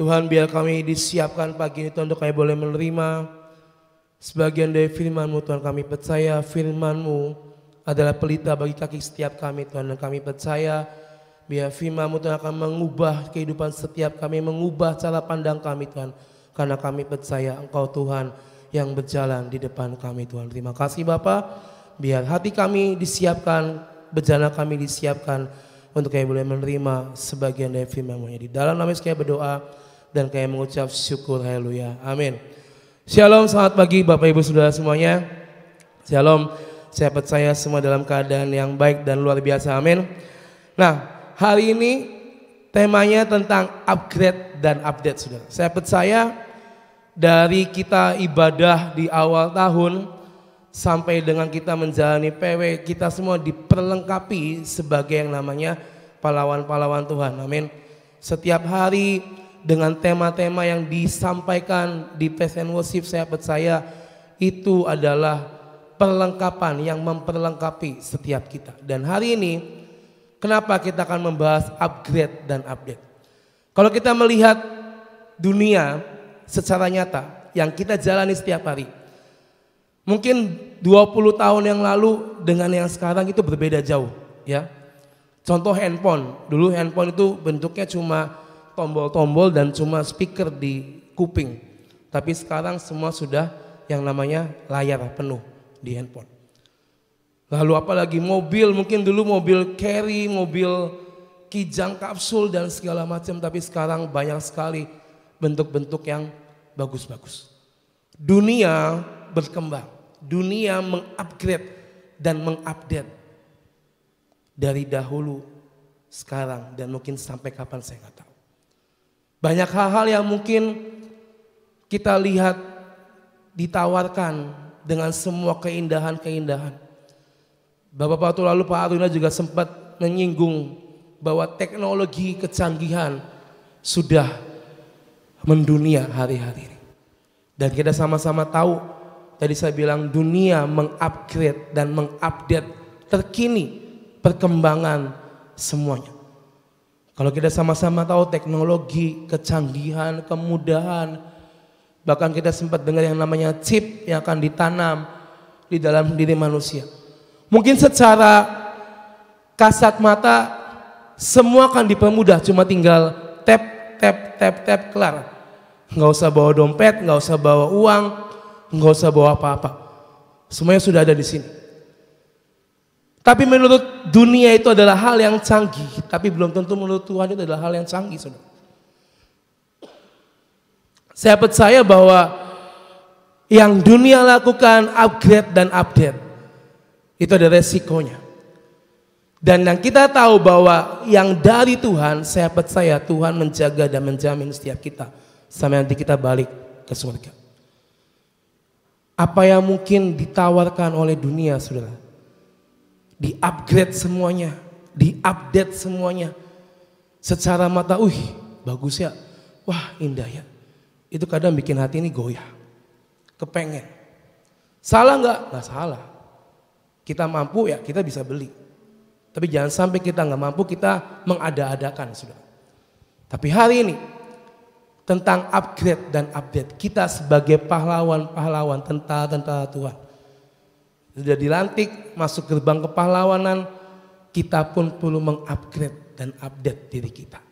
Tuhan, biar kami disiapkan pagi ini Tuhan untuk kami boleh menerima sebagian dari firman-Mu. Tuhan, kami percaya firman-Mu adalah pelita bagi kaki setiap kami Tuhan, dan kami percaya biar firman-Mu Tuhan akan mengubah kehidupan setiap kami, mengubah cara pandang kami Tuhan, karena kami percaya Engkau Tuhan yang berjalan di depan kami Tuhan. Terima kasih Bapa, biar hati kami disiapkan, berjalan kami disiapkan untuk kami boleh menerima sebagian dari firman-Mu. Di dalam nama Yesus kami berdoa dan kami mengucap syukur, haleluya, amin. Shalom, selamat pagi Bapak Ibu Saudara semuanya. Shalom, saya percaya semua dalam keadaan yang baik dan luar biasa, amin. Nah, hari ini temanya tentang upgrade dan update Saudara. Saya percaya dari kita ibadah di awal tahun sampai dengan kita menjalani PW, kita semua diperlengkapi sebagai yang namanya pahlawan-pahlawan Tuhan, amin. Setiap hari dengan tema-tema yang disampaikan di Praise and Worship, saya percaya itu adalah perlengkapan yang memperlengkapi setiap kita. Dan hari ini kenapa kita akan membahas upgrade dan update? Kalau kita melihat dunia secara nyata yang kita jalani setiap hari, mungkin 20 tahun yang lalu dengan yang sekarang itu berbeda jauh ya. Contoh handphone, dulu handphone itu bentuknya cuma tombol-tombol dan cuma speaker di kuping. Tapi sekarang semua sudah yang namanya layar penuh di handphone. Lalu apalagi mobil, mungkin dulu mobil carry, mobil kijang kapsul dan segala macam, tapi sekarang banyak sekali bentuk-bentuk yang bagus-bagus. Dunia berkembang, dunia mengupgrade dan mengupdate dari dahulu, sekarang, dan mungkin sampai kapan saya nggak tahu. Banyak hal-hal yang mungkin kita lihat ditawarkan dengan semua keindahan-keindahan. Bapak-bapak waktu lalu Pak Aruna juga sempat menyinggung bahwa teknologi kecanggihan sudah mendunia hari-hari ini. Dan kita sama-sama tahu, tadi saya bilang dunia mengupgrade dan mengupdate terkini perkembangan semuanya. Kalau kita sama-sama tahu teknologi, kecanggihan, kemudahan, bahkan kita sempat dengar yang namanya chip yang akan ditanam di dalam diri manusia. Mungkin secara kasat mata semua akan dipermudah, cuma tinggal tap kelar. Nggak usah bawa dompet, nggak usah bawa uang, nggak usah bawa apa-apa. Semuanya sudah ada di sini. Tapi menurut dunia itu adalah hal yang canggih, tapi belum tentu menurut Tuhan itu adalah hal yang canggih, saudara. Saya percaya bahwa yang dunia lakukan upgrade dan update itu ada resikonya. Dan yang kita tahu bahwa yang dari Tuhan, saya percaya Tuhan menjaga dan menjamin setiap kita sampai nanti kita balik ke surga. Apa yang mungkin ditawarkan oleh dunia, saudara? Di-upgrade semuanya, di-update semuanya. Secara mata, bagus ya, wah indah ya. Itu kadang bikin hati ini goyah, kepengen. Salah nggak? Nggak salah. Kita mampu ya, kita bisa beli. Tapi jangan sampai kita nggak mampu, kita mengada-adakan sudah. Tapi hari ini tentang upgrade dan update, kita sebagai pahlawan-pahlawan, tentara-tentara Tuhan, sudah dilantik masuk gerbang kepahlawanan, kita pun perlu mengupgrade dan update diri kita.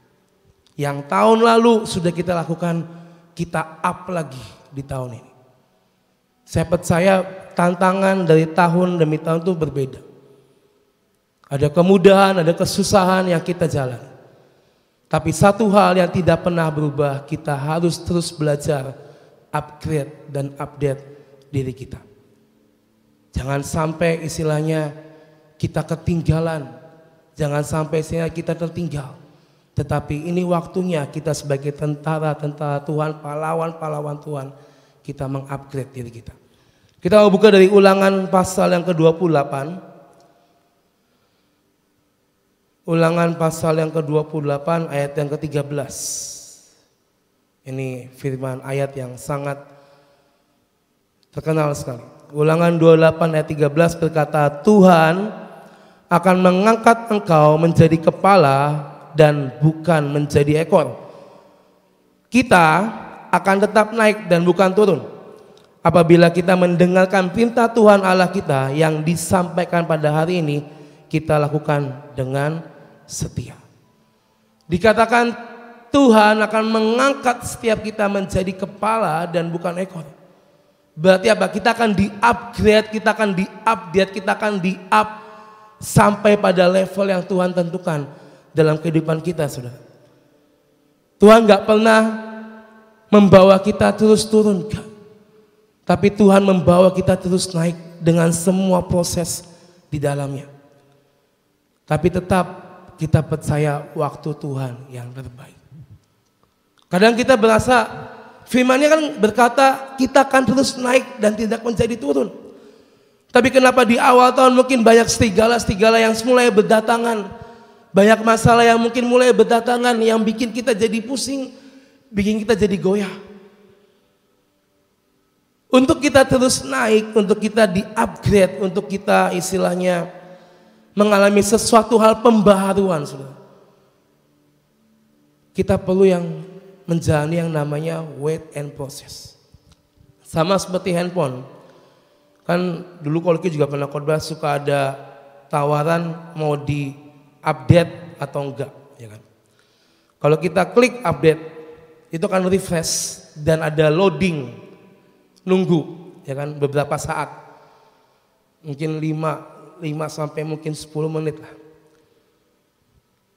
Yang tahun lalu sudah kita lakukan, kita up lagi di tahun ini. Saya percaya tantangan dari tahun demi tahun itu berbeda. Ada kemudahan, ada kesusahan yang kita jalani. Tapi satu hal yang tidak pernah berubah, kita harus terus belajar, upgrade dan update diri kita. Jangan sampai istilahnya kita ketinggalan, jangan sampai istilahnya kita tertinggal. Tetapi ini waktunya kita sebagai tentara-tentara Tuhan, pahlawan-pahlawan Tuhan, kita mengupgrade diri kita. Kita mau buka dari Ulangan pasal yang ke-28. Ulangan pasal yang ke-28 ayat yang ke-13. Ini firman ayat yang sangat terkenal sekali. Ulangan 28 ayat 13 berkata, Tuhan akan mengangkat engkau menjadi kepala dan bukan menjadi ekor. kita akan tetap naik dan bukan turun apabila kita mendengarkan perintah Tuhan Allah kita yang disampaikan pada hari ini, kita lakukan dengan setia. Dikatakan Tuhan akan mengangkat setiap kita menjadi kepala dan bukan ekor. Berarti apa? Kita akan di-upgrade, kita akan di-update, kita akan di-up sampai pada level yang Tuhan tentukan dalam kehidupan kita, saudara. Tuhan gak pernah membawa kita terus turun, tapi Tuhan membawa kita terus naik dengan semua proses di dalamnya. Tapi tetap kita percaya waktu Tuhan yang terbaik. Kadang kita berasa firman-Nya kan berkata kita akan terus naik dan tidak menjadi turun. Tapi kenapa di awal tahun mungkin banyak serigala yang mulai berdatangan, banyak masalah yang mungkin mulai berdatangan yang bikin kita jadi pusing, bikin kita jadi goyah. Untuk kita terus naik, untuk kita di-upgrade, untuk kita istilahnya mengalami sesuatu hal pembaharuan, saudara. Kita perlu yang menjalani yang namanya wait and process. Sama seperti handphone. Kan dulu kalau kita juga pernah khotbah suka ada tawaran mau di-update atau enggak, ya kan? Kalau kita klik update, itu akan refresh dan ada loading, nunggu, ya kan, beberapa saat. Mungkin 5 sampai mungkin 10 menit lah.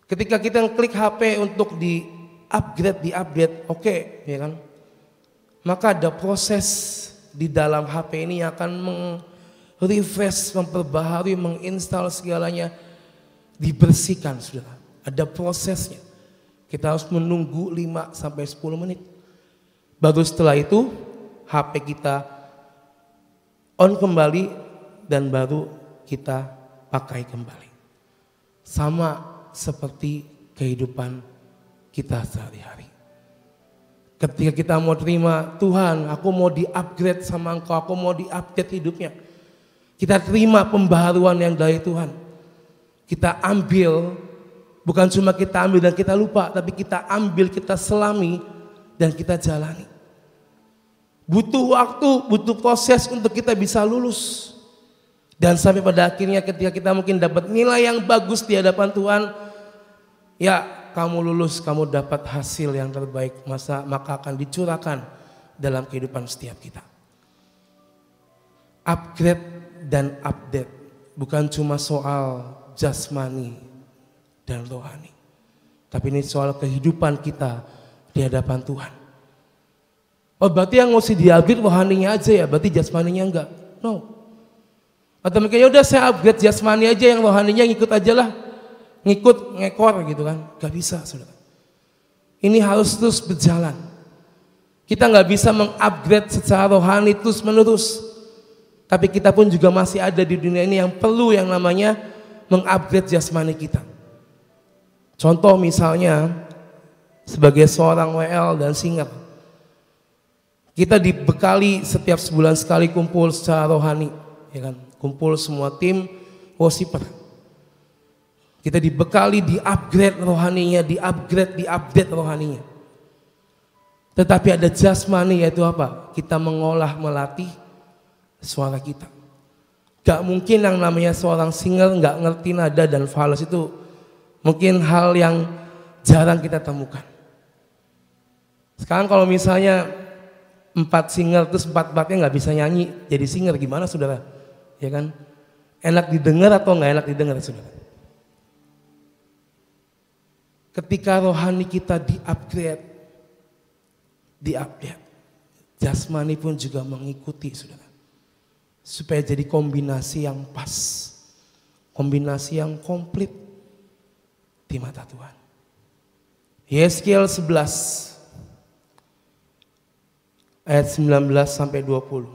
Ketika kita klik HP untuk di-update, oke, ya kan? Maka ada proses di dalam HP ini yang akan refresh, memperbaharui, menginstal segalanya, dibersihkan, saudara. Ada prosesnya. Kita harus menunggu 5 sampai 10 menit. Baru setelah itu HP kita on kembali dan baru kita pakai kembali. Sama seperti kehidupan kita sehari-hari. Ketika kita mau terima, Tuhan aku mau di-upgrade sama Engkau, aku mau di-update hidupnya. Kita terima pembaharuan yang dari Tuhan. Kita ambil, bukan cuma kita ambil dan kita lupa, tapi kita ambil, kita selami dan kita jalani. Butuh waktu, butuh proses untuk kita bisa lulus. Dan sampai pada akhirnya ketika kita mungkin dapat nilai yang bagus di hadapan Tuhan, ya kamu lulus, kamu dapat hasil yang terbaik, maka akan dicurahkan dalam kehidupan setiap kita. Upgrade dan update bukan cuma soal jasmani dan rohani, tapi ini soal kehidupan kita di hadapan Tuhan. Oh berarti yang mesti di-upgrade rohaninya aja ya, berarti jasmaninya enggak? No. Atau mungkin ya udah saya upgrade jasmani aja, yang rohaninya ngikut aja lah. Ngikut, ngekor gitu kan, gak bisa, saudara. Ini harus terus berjalan. Kita gak bisa mengupgrade secara rohani terus menerus, tapi kita pun juga masih ada di dunia ini yang perlu yang namanya mengupgrade jasmani kita. Contoh misalnya sebagai seorang WL dan singer, kita dibekali setiap sebulan sekali kumpul secara rohani, ya kan? Kumpul semua tim worshiper. Kita dibekali, di-upgrade rohaninya, di-update rohaninya. Tetapi ada jasmani, yaitu apa? Kita mengolah, melatih suara kita. Gak mungkin yang namanya seorang singer gak ngerti nada dan falas, itu mungkin hal yang jarang kita temukan. Sekarang kalau misalnya 4 singer terus 4-4-nya gak bisa nyanyi jadi singer, gimana saudara? Ya kan? Enak didengar atau gak enak didengar, saudara? Ketika rohani kita di-upgrade, jasmani pun juga mengikuti, saudara. Supaya jadi kombinasi yang pas, kombinasi yang komplit di mata Tuhan. Yeskiel 11 ayat 19 sampai 20.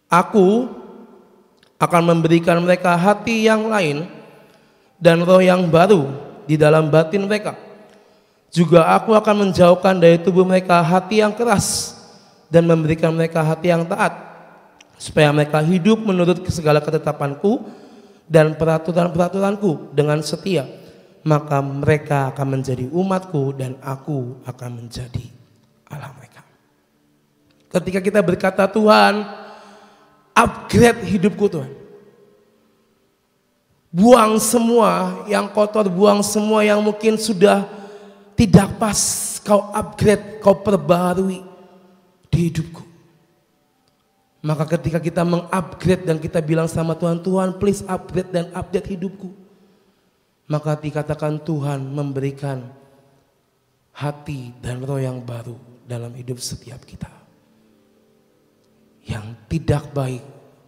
Aku akan memberikan mereka hati yang lain dan roh yang baru di dalam batin mereka. Juga aku akan menjauhkan dari tubuh mereka hati yang keras dan memberikan mereka hati yang taat, supaya mereka hidup menurut segala ketetapanku dan peraturan-peraturanku dengan setia, maka mereka akan menjadi umatku dan aku akan menjadi Allah mereka. Ketika kita berkata, Tuhan, upgrade hidupku Tuhan. Buang semua yang kotor, buang semua yang mungkin sudah tidak pas, kau upgrade, kau perbarui di hidupku. Maka ketika kita mengupgrade dan kita bilang sama Tuhan, Tuhan please upgrade dan update hidupku, maka dikatakan Tuhan memberikan hati dan roh yang baru dalam hidup setiap kita. Yang tidak baik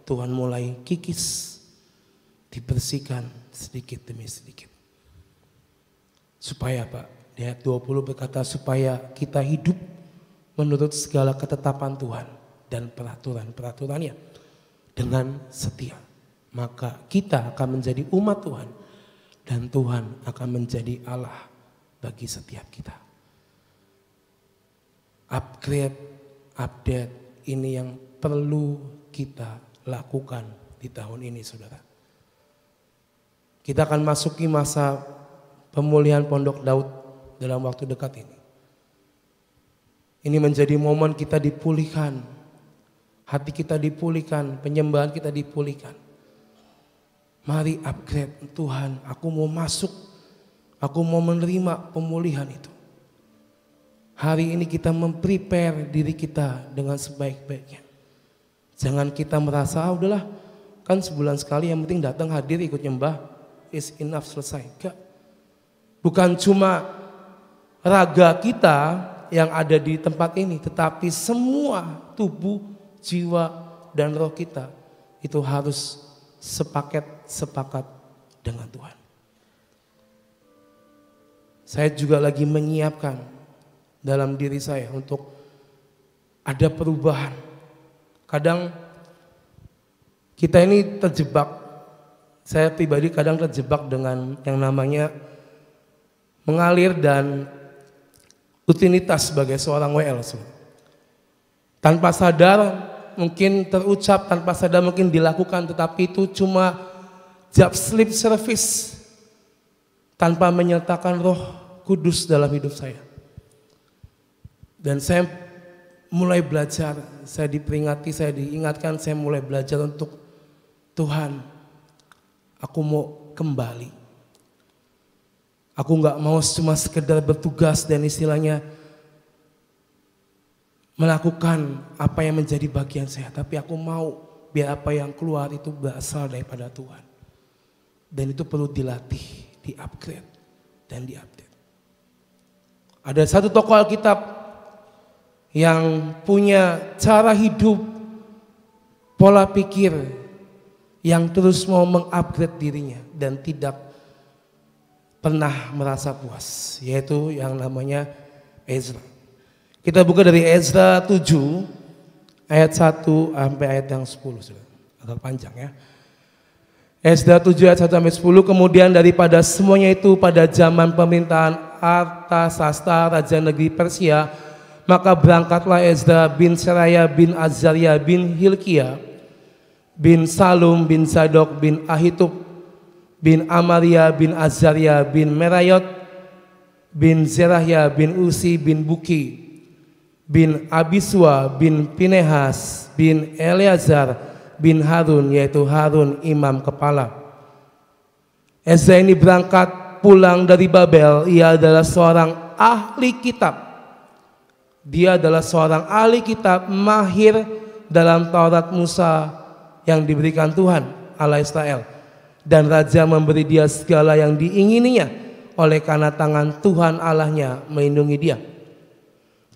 Tuhan mulai kikis, dibersihkan sedikit demi sedikit. Supaya Pak, di ayat 20 berkata supaya kita hidup menurut segala ketetapan Tuhan dan peraturan-peraturannya dengan setia. Maka kita akan menjadi umat Tuhan dan Tuhan akan menjadi Allah bagi setiap kita. Upgrade, update ini yang perlu kita lakukan di tahun ini saudara. Kita akan masuki masa pemulihan Pondok Daud dalam waktu dekat ini. Ini menjadi momen kita dipulihkan, hati kita dipulihkan, penyembahan kita dipulihkan. Mari upgrade, Tuhan, aku mau masuk, aku mau menerima pemulihan itu. Hari ini kita memprepare diri kita dengan sebaik-baiknya. Jangan kita merasa, udahlah, kan sebulan sekali yang penting datang hadir ikut nyembah. Is enough, selesai. Enggak. Bukan cuma raga kita yang ada di tempat ini, tetapi semua tubuh, jiwa, dan roh kita itu harus sepakat dengan Tuhan. Saya juga lagi menyiapkan dalam diri saya untuk ada perubahan. Kadang kita ini terjebak. Saya pribadi kadang terjebak dengan yang namanya mengalir dan rutinitas sebagai seorang WL. Tanpa sadar mungkin terucap, tanpa sadar mungkin dilakukan, tetapi itu cuma job sleep service tanpa menyertakan Roh Kudus dalam hidup saya. Dan saya mulai belajar, saya diperingati, saya diingatkan, saya mulai belajar untuk Tuhan, aku mau kembali. Aku gak mau cuma sekedar bertugas dan istilahnya melakukan apa yang menjadi bagian saya. Tapi aku mau biar apa yang keluar itu berasal daripada Tuhan. Dan itu perlu dilatih, di-upgrade dan di-update. Ada satu tokoh Alkitab yang punya cara hidup, pola pikir yang terus mau mengupgrade dirinya dan tidak pernah merasa puas, yaitu yang namanya Ezra. Kita buka dari Ezra 7 ayat 1 sampai ayat yang 10, agak panjang ya. Ezra 7 ayat 1 sampai 10, kemudian daripada semuanya itu pada zaman pemerintahan Artasasta raja negeri Persia, maka berangkatlah Ezra bin Seraya bin Azaria bin Hilkia bin Salum bin Zadok bin Ahitub bin Amaria bin Azaria bin Merayot bin Zerahya bin Usi bin Buki bin Abiswa bin Pinehas bin Eleazar bin Harun, yaitu Harun imam kepala. Ezra ini berangkat pulang dari Babel. Ia adalah seorang ahli kitab. Dia adalah seorang ahli kitab mahir dalam Taurat Musa yang diberikan Tuhan Allah Israel, dan raja memberi dia segala yang diingininya oleh karena tangan Tuhan Allahnya melindungi dia.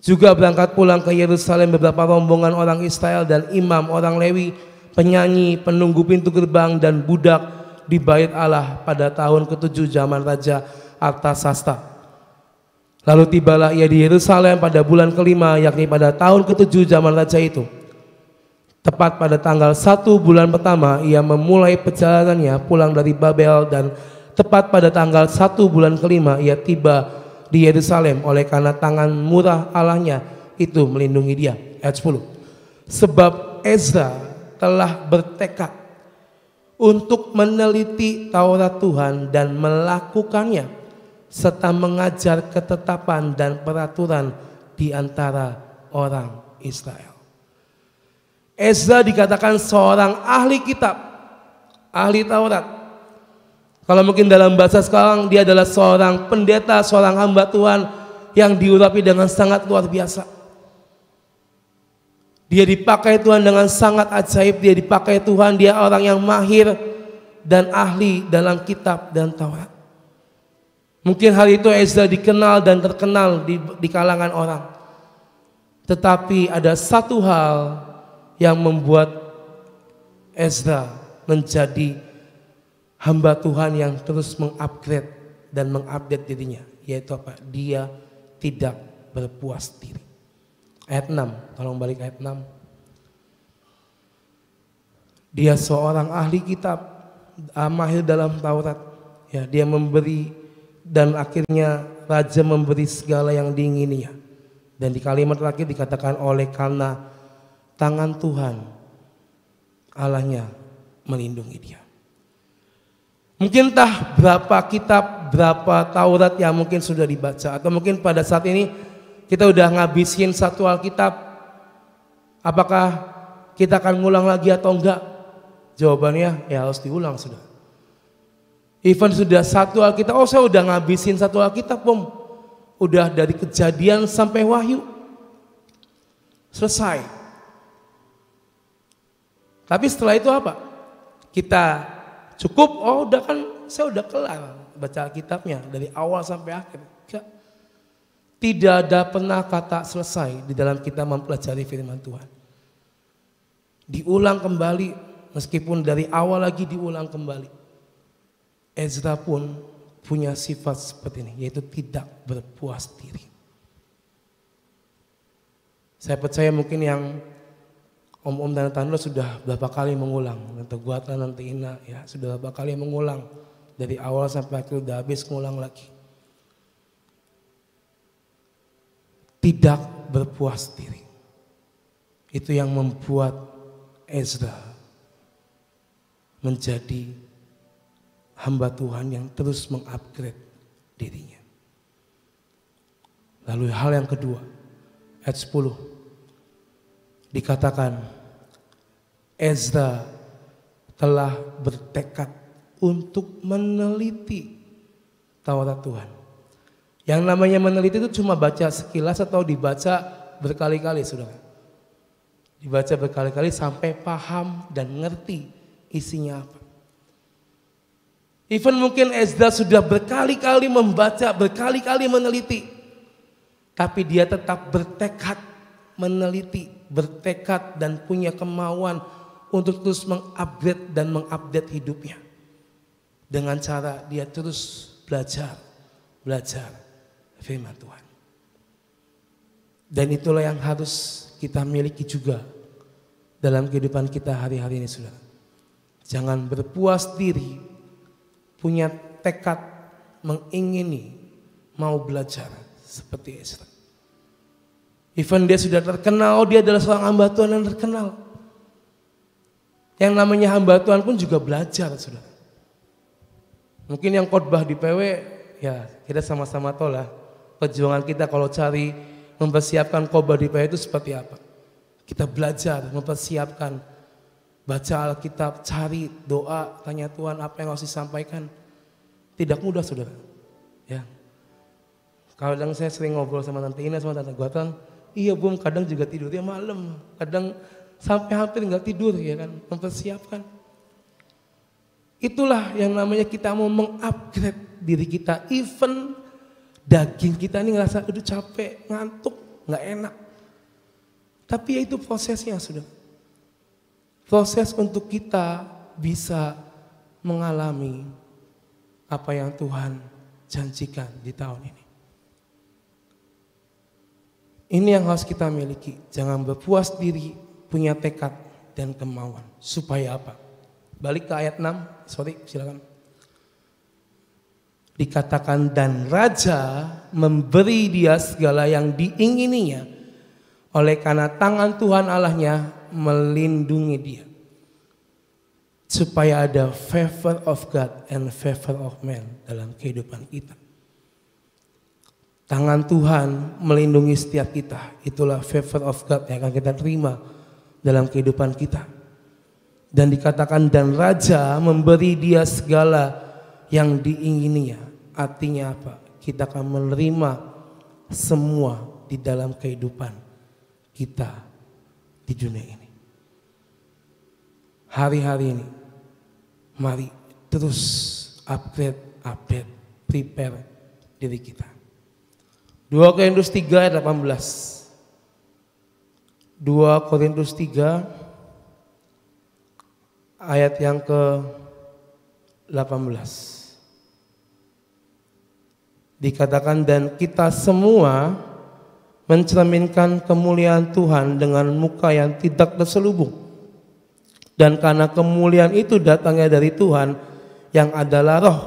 Juga berangkat pulang ke Yerusalem beberapa rombongan orang Israel dan imam orang Lewi, penyanyi, penunggu pintu gerbang dan budak di bait Allah pada tahun ke-7 zaman Raja Artasasta. Lalu tibalah ia di Yerusalem pada bulan kelima, yakni pada tahun ke-7 zaman raja itu. Tepat pada tanggal 1 bulan pertama ia memulai perjalanannya pulang dari Babel, dan tepat pada tanggal 1 bulan kelima ia tiba di Yerusalem oleh karena tangan murah Allahnya itu melindungi dia. Ayat 10. Sebab Ezra telah bertekad untuk meneliti Taurat Tuhan dan melakukannya, serta mengajar ketetapan dan peraturan di antara orang Israel. Ezra dikatakan seorang ahli kitab, ahli Taurat. Kalau mungkin dalam bahasa sekarang, dia adalah seorang pendeta, seorang hamba Tuhan yang diurapi dengan sangat luar biasa. Dia dipakai Tuhan dengan sangat ajaib, dia dipakai Tuhan, dia orang yang mahir dan ahli dalam kitab dan Taurat. Mungkin hal itu Ezra dikenal dan terkenal di kalangan orang. Tetapi ada satu hal yang membuat Ezra menjadi hamba Tuhan yang terus mengupgrade dan mengupdate dirinya, yaitu apa? Dia tidak berpuas diri. Ayat 6, tolong balik ayat 6. Dia seorang ahli kitab, mahir dalam Taurat. Ya, dia memberi dan akhirnya raja memberi segala yang diingininya. Dan di kalimat terakhir dikatakan oleh karena tangan Tuhan Allahnya melindungi dia. Mungkin entah berapa kitab, berapa Taurat yang mungkin sudah dibaca, atau mungkin pada saat ini kita udah ngabisin satu Alkitab. Apakah kita akan ngulang lagi atau enggak? Jawabannya ya harus diulang sudah. Even sudah satu Alkitab, oh saya udah ngabisin satu Alkitab, udah dari Kejadian sampai Wahyu. Selesai. Tapi setelah itu apa? Kita cukup, oh udah kan saya udah kelar baca Alkitabnya dari awal sampai akhir. Enggak. Tidak ada pernah kata selesai di dalam kita mempelajari firman Tuhan. Diulang kembali, meskipun dari awal lagi diulang kembali. Ezra pun punya sifat seperti ini, yaitu tidak berpuas diri. Saya percaya mungkin yang om-om dan tante sudah berapa kali mengulang, nanti Guatan, nanti Ina, ya sudah berapa kali mengulang dari awal sampai akhir, udah habis ngulang lagi. Tidak berpuas diri. Itu yang membuat Ezra menjadi hamba Tuhan yang terus mengupgrade dirinya. Lalu hal yang kedua, ayat 10 dikatakan Ezra telah bertekad untuk meneliti Taurat Tuhan. Yang namanya meneliti itu cuma baca sekilas atau dibaca berkali-kali, saudara. Dibaca berkali-kali sampai paham dan ngerti isinya apa. Even mungkin Ezra sudah berkali-kali membaca, berkali-kali meneliti. Tapi dia tetap bertekad meneliti, bertekad dan punya kemauan untuk terus mengupgrade dan mengupdate hidupnya. Dengan cara dia terus belajar firman Tuhan. Dan itulah yang harus kita miliki juga dalam kehidupan kita hari-hari ini, saudara. Jangan berpuas diri, punya tekad, mengingini, mau belajar seperti Ezra. Even dia sudah terkenal, dia adalah seorang hamba Tuhan yang terkenal. Yang namanya hamba Tuhan pun juga belajar, saudara. Mungkin yang khotbah di PW, ya kita sama-sama tahu lah perjuangan kita kalau cari mempersiapkan khotbah di PW itu seperti apa. Kita belajar, mempersiapkan, baca Alkitab, cari doa, tanya Tuhan apa yang harus disampaikan. Tidak mudah, saudara. Ya. Kadang saya sering ngobrol sama Tante Ina, sama Tante Guatan, iya Bum, kadang juga tidurnya malam, kadang sampai hampir nggak tidur, ya kan, mempersiapkan. Itulah yang namanya kita mau mengupgrade diri kita. Even daging kita ini ngerasa udah capek, ngantuk, nggak enak. Tapi ya itu prosesnya, sudah. Proses untuk kita bisa mengalami apa yang Tuhan janjikan di tahun ini. Ini yang harus kita miliki. Jangan berpuas diri, punya tekad dan kemauan. Supaya apa? Balik ke ayat 6, silakan. Dikatakan dan raja memberi dia segala yang diingininya oleh karena tangan Tuhan Allahnya melindungi dia. supaya ada favor of God and favor of man dalam kehidupan kita. Tangan Tuhan melindungi setiap kita. Itulah favor of God yang akan kita terima dalam kehidupan kita. Dan dikatakan dan Raja memberi dia segala yang diingininya. Artinya apa? Kita akan menerima semua di dalam kehidupan kita di dunia ini. Hari-hari ini mari terus upgrade, prepare diri kita. 2 Korintus 3 ayat 18. 2 Korintus 3 ayat yang ke-18. Dikatakan dan kita semua mencerminkan kemuliaan Tuhan dengan muka yang tidak terselubung. Dan karena kemuliaan itu datangnya dari Tuhan yang adalah roh,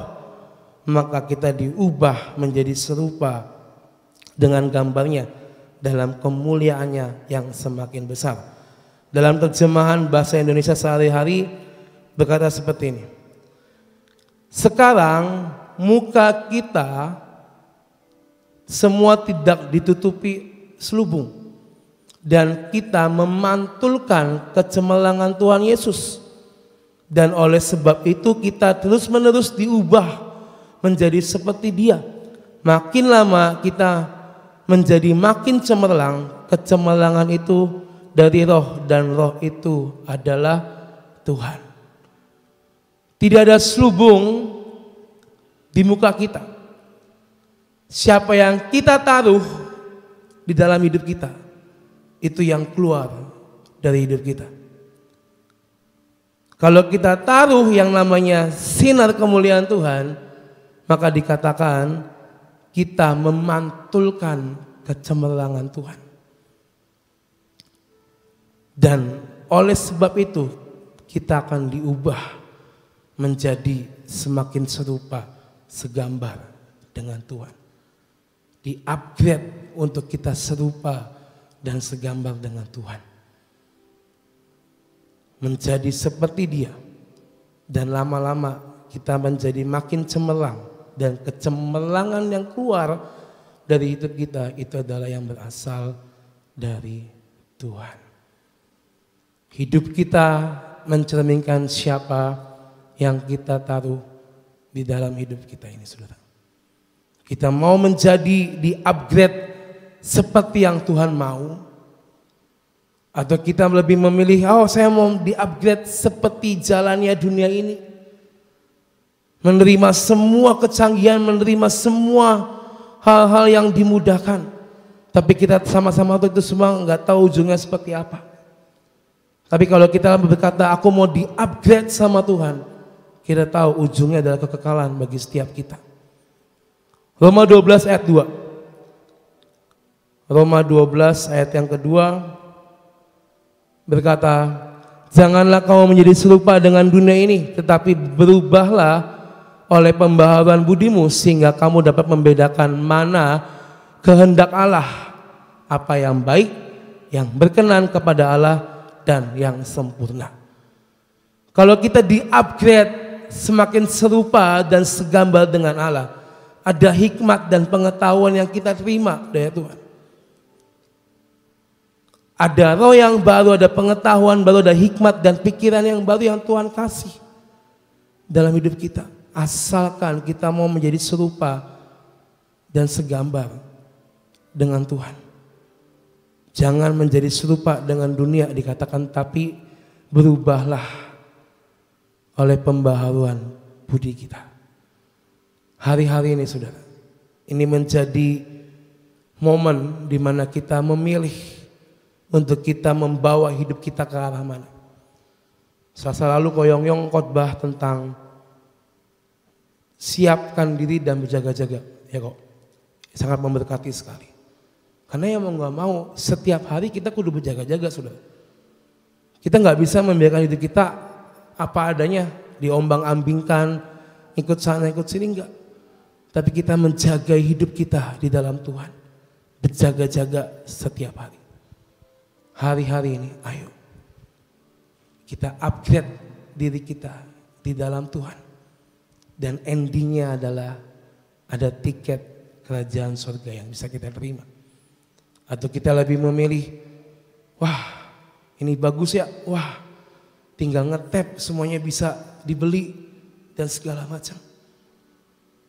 maka kita diubah menjadi serupa dengan gambarnya dalam kemuliaannya yang semakin besar. Dalam terjemahan bahasa Indonesia sehari-hari berkata seperti ini. Sekarang muka kita semua tidak ditutupi selubung. Dan kita memantulkan kecemerlangan Tuhan Yesus. Dan oleh sebab itu kita terus menerus diubah menjadi seperti Dia. Makin lama kita menjadi makin cemerlang. Kecemerlangan itu dari roh dan roh itu adalah Tuhan. Tidak ada selubung di muka kita. Siapa yang kita taruh di dalam hidup kita, itu yang keluar dari hidup kita. Kalau kita taruh yang namanya sinar kemuliaan Tuhan, maka dikatakan kita memantulkan kecemerlangan Tuhan. Dan oleh sebab itu kita akan diubah menjadi semakin serupa, segambar dengan Tuhan. Di-upgrade untuk kita serupa dan segambar dengan Tuhan. Menjadi seperti Dia. Dan lama-lama kita menjadi makin cemerlang. Dan kecemerlangan yang keluar dari hidup kita itu adalah yang berasal dari Tuhan. Hidup kita mencerminkan siapa yang kita taruh di dalam hidup kita ini, saudara. Kita mau menjadi di-upgrade seperti yang Tuhan mau, atau kita lebih memilih, saya mau di-upgrade seperti jalannya dunia ini, menerima semua kecanggihan, menerima semua hal-hal yang dimudahkan, tapi kita sama-sama itu semua nggak tahu ujungnya seperti apa. Tapi kalau kita berkata aku mau di-upgrade sama Tuhan, kita tahu ujungnya adalah kekekalan bagi setiap kita. Roma 12 ayat 2. Roma 12 ayat yang kedua berkata, janganlah kamu menjadi serupa dengan dunia ini, tetapi berubahlah oleh pembaharuan budimu sehingga kamu dapat membedakan mana kehendak Allah, apa yang baik, yang berkenan kepada Allah dan yang sempurna. Kalau kita di-upgrade semakin serupa dan segambar dengan Allah, ada hikmat dan pengetahuan yang kita terima dari Tuhan. Ada roh yang baru, ada pengetahuan baru, ada hikmat dan pikiran yang baru yang Tuhan kasih dalam hidup kita. Asalkan kita mau menjadi serupa dan segambar dengan Tuhan. Jangan menjadi serupa dengan dunia dikatakan, tapi berubahlah oleh pembaharuan budi kita. Hari-hari ini saudara, ini menjadi momen di mana kita memilih untuk kita membawa hidup kita ke arah mana. Selasa lalu Koyongyong khotbah tentang siapkan diri dan berjaga-jaga. Ya kok, sangat memberkati sekali. Karena yang mau nggak mau setiap hari kita kudu berjaga-jaga saudara. Kita nggak bisa membiarkan hidup kita apa adanya, diombang-ambingkan, ikut sana ikut sini enggak. Tapi kita menjaga hidup kita di dalam Tuhan. Berjaga-jaga setiap hari. Hari-hari ini ayo kita upgrade diri kita di dalam Tuhan. Dan endingnya adalah ada tiket kerajaan surga yang bisa kita terima. Atau kita lebih memilih, wah ini bagus ya, wah tinggal ngetap semuanya bisa dibeli dan segala macam.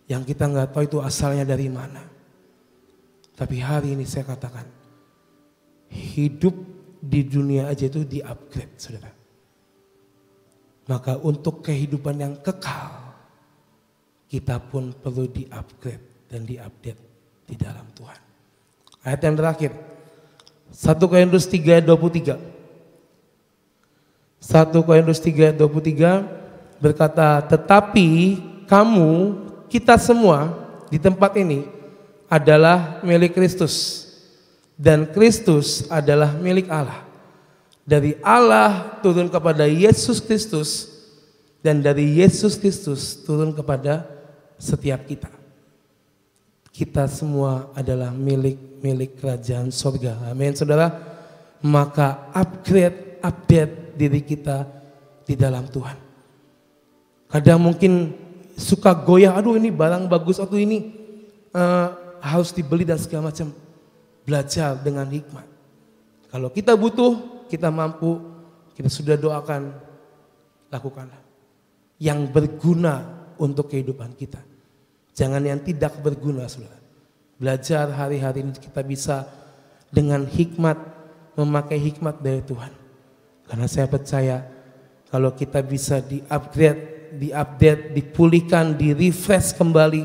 Yang kita nggak tahu itu asalnya dari mana. Tapi hari ini saya katakan, hidup di dunia aja itu di-upgrade, saudara. Maka untuk kehidupan yang kekal, kita pun perlu di-upgrade dan di-update di dalam Tuhan. Ayat yang terakhir, 1 Korintus 3:23. 1 Korintus 3:23 berkata, tetapi kamu, kita semua di tempat ini adalah milik Kristus. Dan Kristus adalah milik Allah. Dari Allah turun kepada Yesus Kristus. Dan dari Yesus Kristus turun kepada setiap kita. Kita semua adalah milik kerajaan surga. Amin, saudara. Maka update diri kita di dalam Tuhan. Kadang mungkin suka goyah, aduh ini barang bagus, atau ini harus dibeli dan segala macam. Belajar dengan hikmat. Kalau kita butuh, kita mampu, kita sudah doakan, lakukanlah. Yang berguna untuk kehidupan kita. Jangan yang tidak berguna, saudara. Belajar hari-hari ini kita bisa dengan hikmat, memakai hikmat dari Tuhan. Karena saya percaya kalau kita bisa di-upgrade, di-update, dipulihkan, di-refresh kembali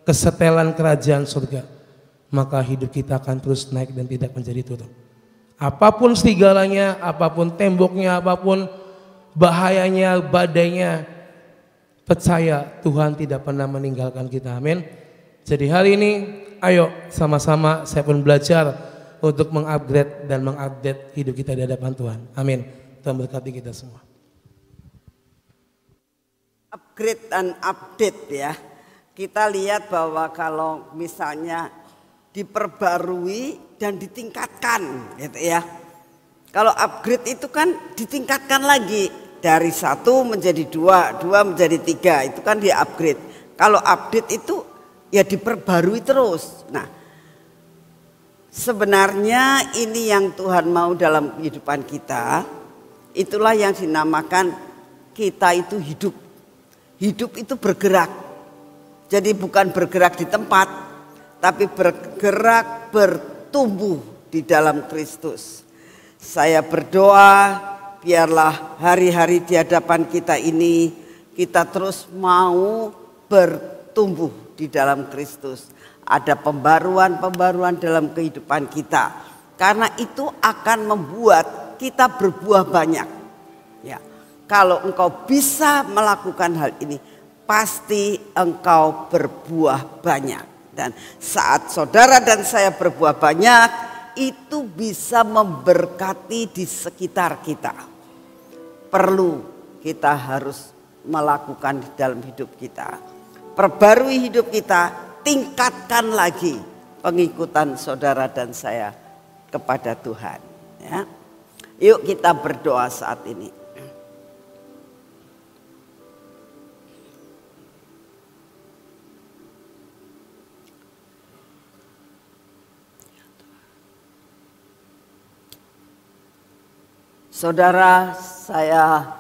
kesetelan kerajaan surga, maka hidup kita akan terus naik dan tidak menjadi turun. Apapun segalanya, apapun temboknya, apapun bahayanya, badainya, percaya Tuhan tidak pernah meninggalkan kita. Amin. Jadi hari ini ayo sama-sama saya pun belajar untuk mengupgrade dan mengupdate hidup kita di hadapan Tuhan. Amin. Tuhan berkati kita semua. Upgrade dan update ya. Kita lihat bahwa kalau misalnya diperbarui dan ditingkatkan gitu ya. Kalau upgrade itu kan ditingkatkan lagi. Dari 1 menjadi 2, 2 menjadi 3, itu kan di-upgrade. Kalau update itu ya diperbarui terus. Nah, sebenarnya ini yang Tuhan mau dalam kehidupan kita. Itulah yang dinamakan kita itu hidup. Hidup itu bergerak. Jadi bukan bergerak di tempat, tapi bergerak bertumbuh di dalam Kristus. Saya berdoa biarlah hari-hari di hadapan kita ini kita terus mau bertumbuh di dalam Kristus. Ada pembaruan-pembaruan dalam kehidupan kita. Karena itu akan membuat kita berbuah banyak. Ya. Kalau engkau bisa melakukan hal ini, pasti engkau berbuah banyak. Dan saat saudara dan saya berbuah banyak, itu bisa memberkati di sekitar kita. Perlu kita harus melakukan di dalam hidup kita. Perbarui hidup kita, tingkatkan lagi pengikutan saudara dan saya kepada Tuhan. Ya. Yuk kita berdoa saat ini. Saudara, saya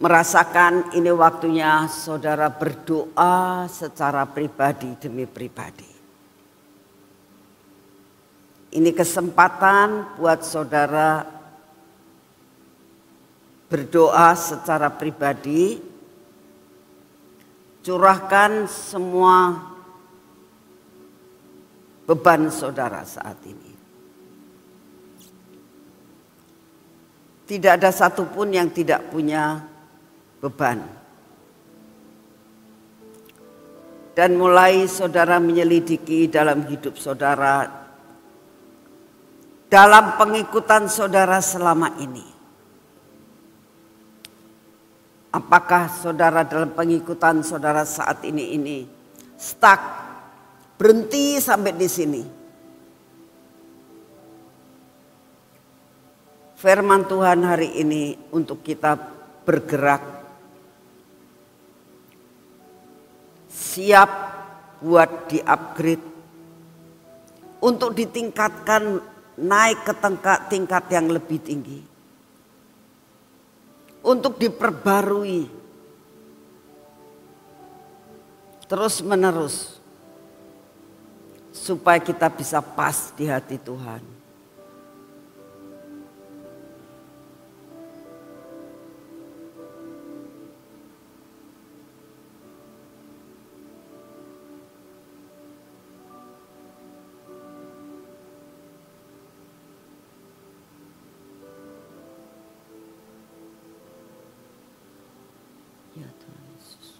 merasakan ini waktunya saudara berdoa secara pribadi demi pribadi. Ini kesempatan buat saudara berdoa secara pribadi. Curahkan semua beban saudara saat ini. Tidak ada satupun yang tidak punya beban. Dan mulai saudara menyelidiki dalam hidup saudara, dalam pengikutan saudara selama ini. Apakah saudara dalam pengikutan saudara saat ini stuck, berhenti sampai di sini? Firman Tuhan hari ini untuk kita bergerak, siap buat di-upgrade, untuk ditingkatkan naik ke tingkat yang lebih tinggi, untuk diperbarui terus menerus supaya kita bisa pas di hati Tuhan. Ya Tuhan Yesus.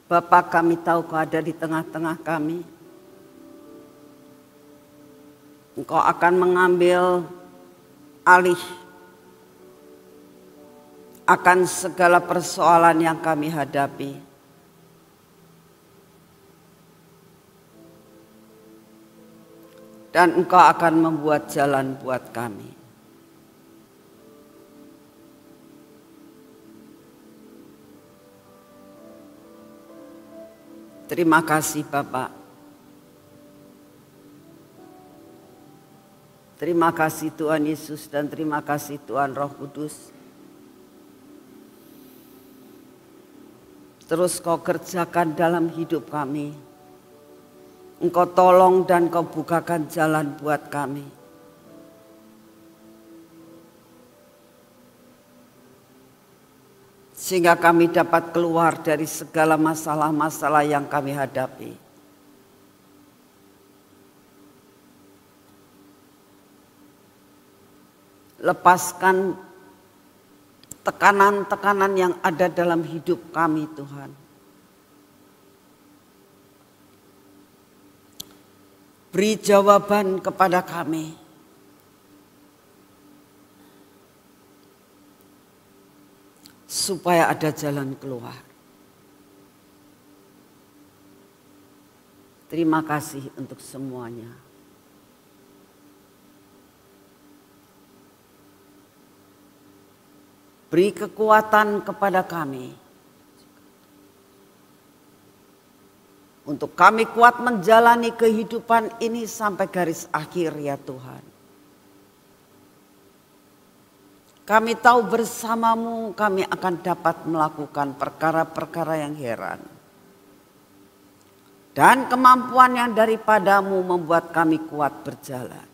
Bapa, kami tahu Kau ada di tengah-tengah kami. Engkau akan mengambil alih akan segala persoalan yang kami hadapi. Dan Engkau akan membuat jalan buat kami. Terima kasih Bapak. Terima kasih Tuhan Yesus dan terima kasih Tuhan Roh Kudus. Terus Kau kerjakan dalam hidup kami. Engkau tolong dan Kau bukakan jalan buat kami. Sehingga kami dapat keluar dari segala masalah-masalah yang kami hadapi. Lepaskan tekanan-tekanan yang ada dalam hidup kami Tuhan. Beri jawaban kepada kami. Supaya ada jalan keluar. Terima kasih untuk semuanya. Beri kekuatan kepada kami. Untuk kami kuat menjalani kehidupan ini sampai garis akhir ya Tuhan. Kami tahu bersamamu kami akan dapat melakukan perkara-perkara yang heran. Dan kemampuan yang daripadamu membuat kami kuat berjalan.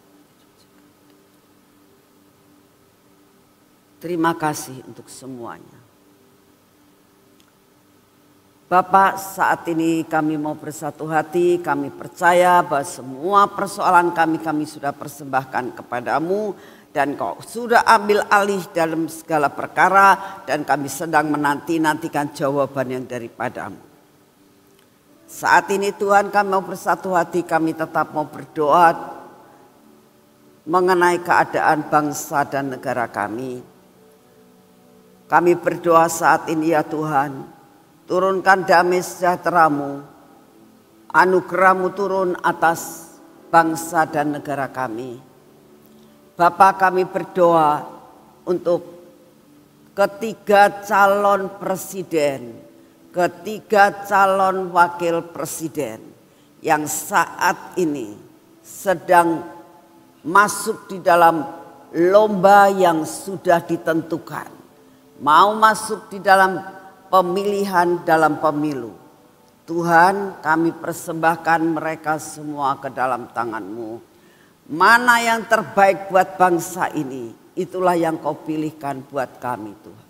Terima kasih untuk semuanya. Bapak, saat ini kami mau bersatu hati, kami percaya bahwa semua persoalan kami sudah persembahkan kepadamu. Dan Kau sudah ambil alih dalam segala perkara dan kami sedang menanti-nantikan jawaban yang daripadamu. Saat ini Tuhan kami mau bersatu hati, kami tetap mau berdoa mengenai keadaan bangsa dan negara kami. Kami berdoa saat ini ya Tuhan, turunkan damai sejahtera-Mu, anugerah-Mu turun atas bangsa dan negara kami. Bapa, kami berdoa untuk ketiga calon presiden, ketiga calon wakil presiden yang saat ini sedang masuk di dalam lomba yang sudah ditentukan. Mau masuk di dalam pemilihan dalam pemilu. Tuhan, kami persembahkan mereka semua ke dalam tangan-Mu. Mana yang terbaik buat bangsa ini, itulah yang Kau pilihkan buat kami Tuhan.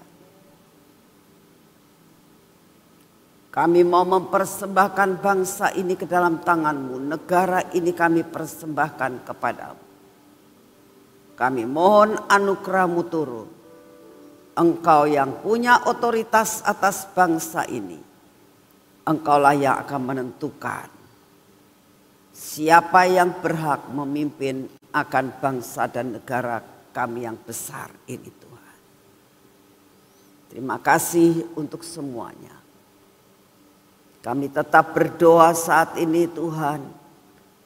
Kami mau mempersembahkan bangsa ini ke dalam tangan-Mu. Negara ini kami persembahkan kepadamu. Kami mohon anugerah-Mu turun. Engkau yang punya otoritas atas bangsa ini. Engkaulah yang akan menentukan siapa yang berhak memimpin akan bangsa dan negara kami yang besar ini, Tuhan. Terima kasih untuk semuanya. Kami tetap berdoa saat ini, Tuhan,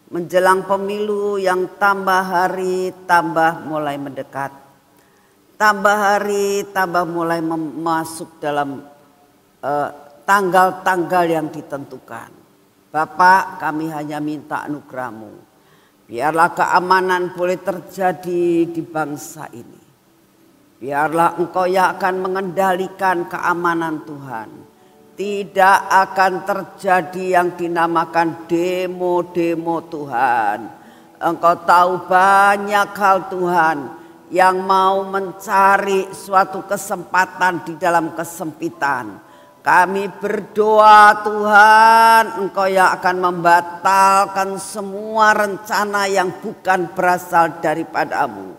menjelang pemilu yang tambah hari tambah mulai mendekat. Tambah hari tambah mulai masuk dalam tanggal-tanggal yang ditentukan. Bapak, kami hanya minta anugerah-Mu. Biarlah keamanan boleh terjadi di bangsa ini. Biarlah Engkau yang akan mengendalikan keamanan, Tuhan. Tidak akan terjadi yang dinamakan demo-demo, Tuhan. Engkau tahu banyak hal, Tuhan, yang mau mencari suatu kesempatan di dalam kesempitan. Kami berdoa, Tuhan, Engkau yang akan membatalkan semua rencana yang bukan berasal daripada-Mu.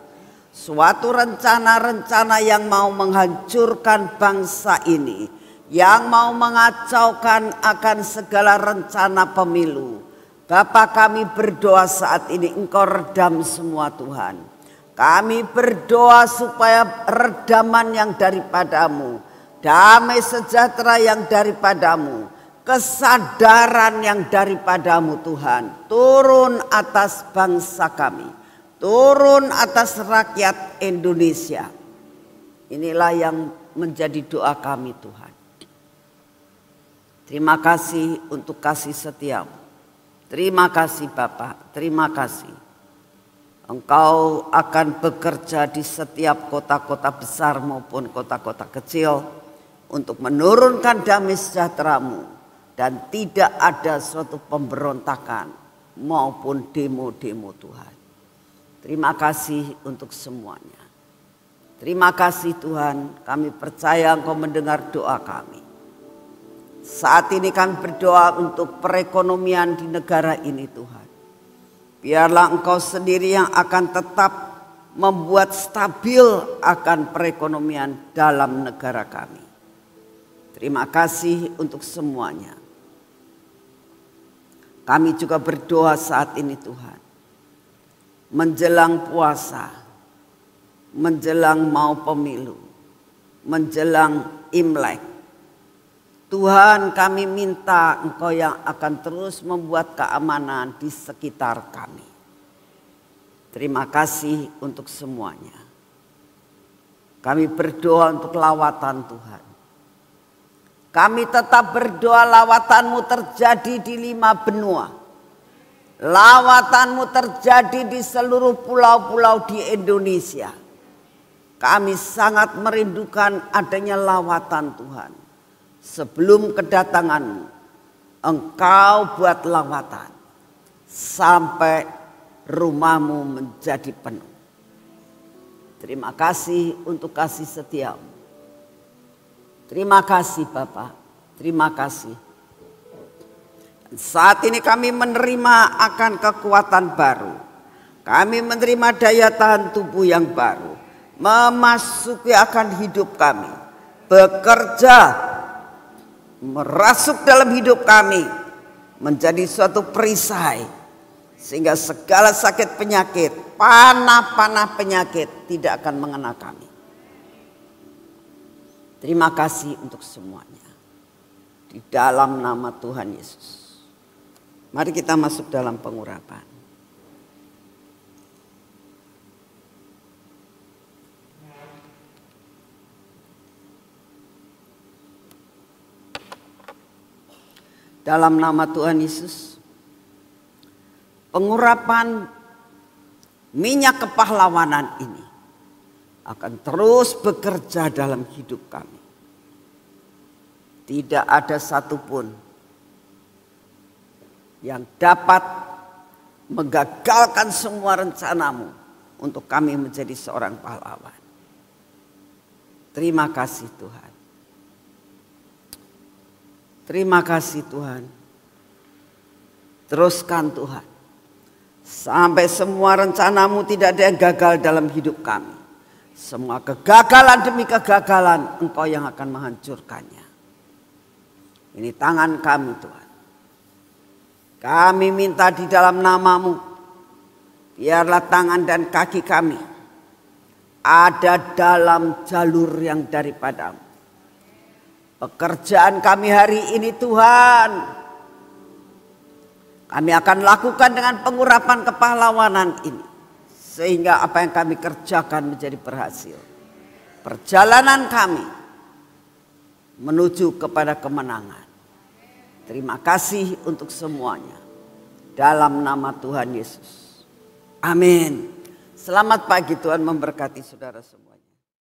Suatu rencana-rencana yang mau menghancurkan bangsa ini, yang mau mengacaukan akan segala rencana pemilu. Bapa, kami berdoa saat ini Engkau redam semua, Tuhan. Kami berdoa supaya redaman yang daripada-Mu, damai sejahtera yang daripada-Mu, kesadaran yang daripada-Mu, Tuhan, turun atas bangsa kami, turun atas rakyat Indonesia. Inilah yang menjadi doa kami, Tuhan. Terima kasih untuk kasih setia-Mu. Terima kasih Bapak, terima kasih. Engkau akan bekerja di setiap kota-kota besar maupun kota-kota kecil untuk menurunkan damai sejahtera-Mu dan tidak ada suatu pemberontakan maupun demo-demo, Tuhan. Terima kasih untuk semuanya. Terima kasih Tuhan, kami percaya Engkau mendengar doa kami. Saat ini kami berdoa untuk perekonomian di negara ini, Tuhan. Biarlah Engkau sendiri yang akan tetap membuat stabil akan perekonomian dalam negara kami. Terima kasih untuk semuanya. Kami juga berdoa saat ini, Tuhan. Menjelang puasa, menjelang mau pemilu, menjelang Imlek. Tuhan, kami minta Engkau yang akan terus membuat keamanan di sekitar kami. Terima kasih untuk semuanya. Kami berdoa untuk lawatan Tuhan. Kami tetap berdoa lawatan-Mu terjadi di 5 benua. Lawatan-Mu terjadi di seluruh pulau-pulau di Indonesia. Kami sangat merindukan adanya lawatan Tuhan. Sebelum kedatangan-Mu, Engkau buat lawatan sampai rumah-Mu menjadi penuh. Terima kasih untuk kasih setia-Mu. Terima kasih Bapak, terima kasih. Saat ini kami menerima akan kekuatan baru. Kami menerima daya tahan tubuh yang baru. Memasuki akan hidup kami. Bekerja merasuk dalam hidup kami menjadi suatu perisai sehingga segala sakit penyakit, panah-panah penyakit tidak akan mengenai kami. Terima kasih untuk semuanya di dalam nama Tuhan Yesus. Mari kita masuk dalam pengurapan. Dalam nama Tuhan Yesus, pengurapan minyak kepahlawanan ini akan terus bekerja dalam hidup kami. Tidak ada satupun yang dapat menggagalkan semua rencana-Mu untuk kami menjadi seorang pahlawan. Terima kasih Tuhan. Terima kasih Tuhan. Teruskan Tuhan. Sampai semua rencanamu tidak ada yang gagal dalam hidup kami. Semua kegagalan demi kegagalan Engkau yang akan menghancurkannya. Ini tangan kami Tuhan. Kami minta di dalam nama-Mu. Biarlah tangan dan kaki kami ada dalam jalur yang daripada-Mu. Pekerjaan kami hari ini Tuhan, kami akan lakukan dengan pengurapan kepahlawanan ini. Sehingga apa yang kami kerjakan menjadi berhasil. Perjalanan kami menuju kepada kemenangan. Terima kasih untuk semuanya. Dalam nama Tuhan Yesus. Amin. Selamat pagi, Tuhan memberkati saudara semua.